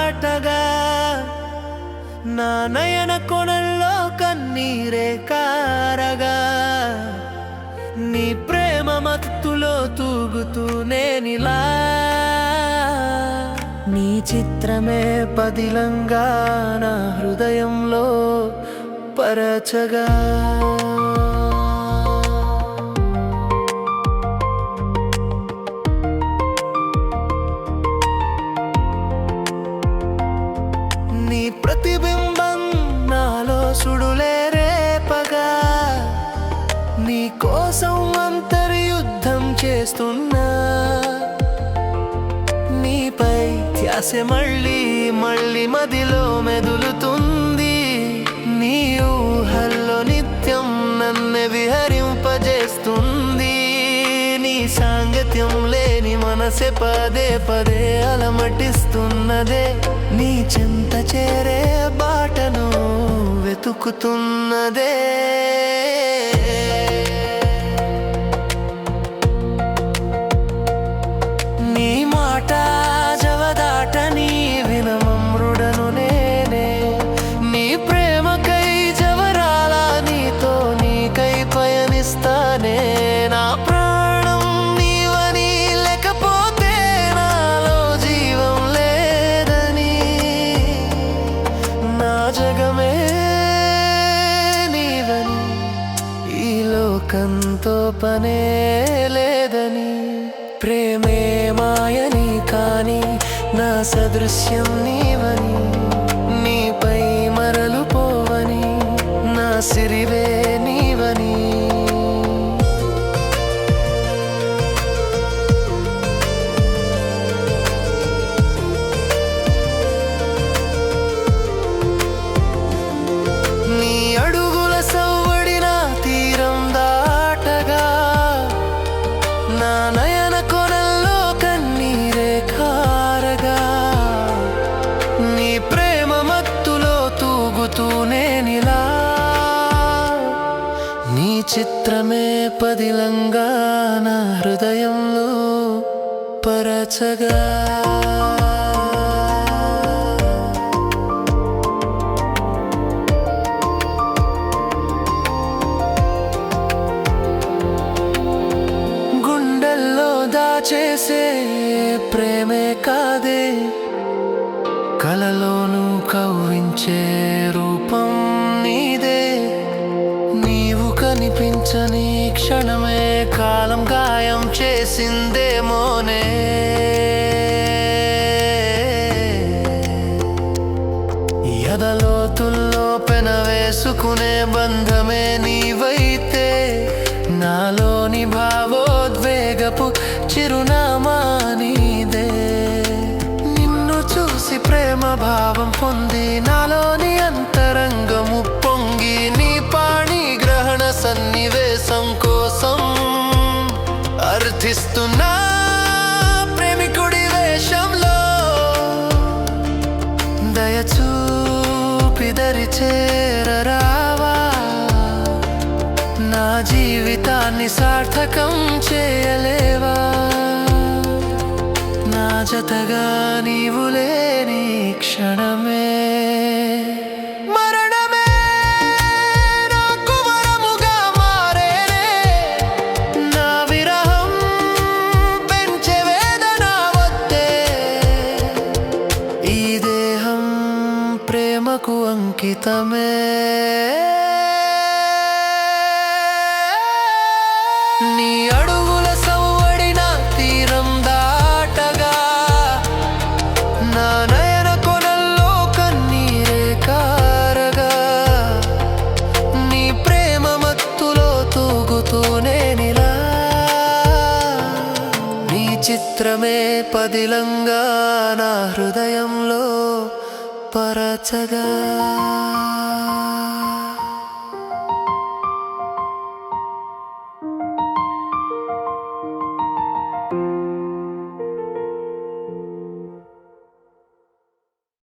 దాటగా నా నయన కొనల్లో కన్నీరే కారగా నీ ప్రేమ మత్తులో తూగుతూ నేనిలా నీ చిత్రమే పదిలంగా నా హృదయంలో పరచగా నీ ప్రతిబింబం నాలో సుడులే రేపగా నీ కోసం అంతర్యుద్ధం చేస్తున్నా నీపై ధ్యాస మళ్ళీ మళ్ళీ మదిలో మెదులుతుంది నీ ఊహల్లో నిత్యం నన్ను విహరింపజేస్తుంది నీ సాంగత్యం లేని మనసే పదే పదే అలమటిస్తున్నదే నీ చెంత చేరే బాటను వెతుకుతున్నదే నీ మాట జవదాటని వినమ్రుడను నేనే నీ ప్రేమకై జవరాల నీతో నీకై పయనిస్తానే నా ప్రాణం నీవని లేకపోతే నాలో జీవం లేదని నా జగమే నీవని ఈ లోకంతో పనే లేదని ప్రేమే మాయని కాని నా సదృశ్యం నీవని నీపై మరలు పోవని నా సిరివే నీవని నీ అడుగుల సవ్వడిన తీరం దాటగా నా నయన కొనల్లో కన్నీరే కారగా నీ ప్రేమ మత్తులో తూగుతూ నేనిలా నీ చిత్రమే పదిలంగా నా హృదయంలో పరచగా చేసే ప్రేమే కాదే కలలోను కవ్వించే రూపం నీదే నీవు కనిపించని క్షణమే కాలం గాయం చేసిందేమోనే ఎదలోతుల్లో పెనవేసుకునే బంధమే నీవైతే నాలోని భావోద్వేగపు చిరునామా నీదే నిన్ను చూసి ప్రేమ భావం పొంది నాలోని అంతరంగము పొంగి నీ పాణి గ్రహణ సన్నివేశం కోసం అర్థిస్తున్నా ప్రేమికుడి వేషంలో దయచూపి దరి చేరరావా నా జీవితాన్ని సార్థకం చేయలేవా నా జతగా నీవు లేని క్షణమే మరణమే నాకు వరముగా మారేనే నా విరహం పెంచే వేదన వద్దే ఈ దేహం ప్రేమకు అంకితమే నీ అడుగుల సవ్వడిన తీరం దాటగా నా నయన కొనల్లో కన్నీరే కారగా నీ ప్రేమ మత్తులో తూగుతూ నేనిలా నీ చిత్రమే పదిలంగా నా హృదయంలో పరచగా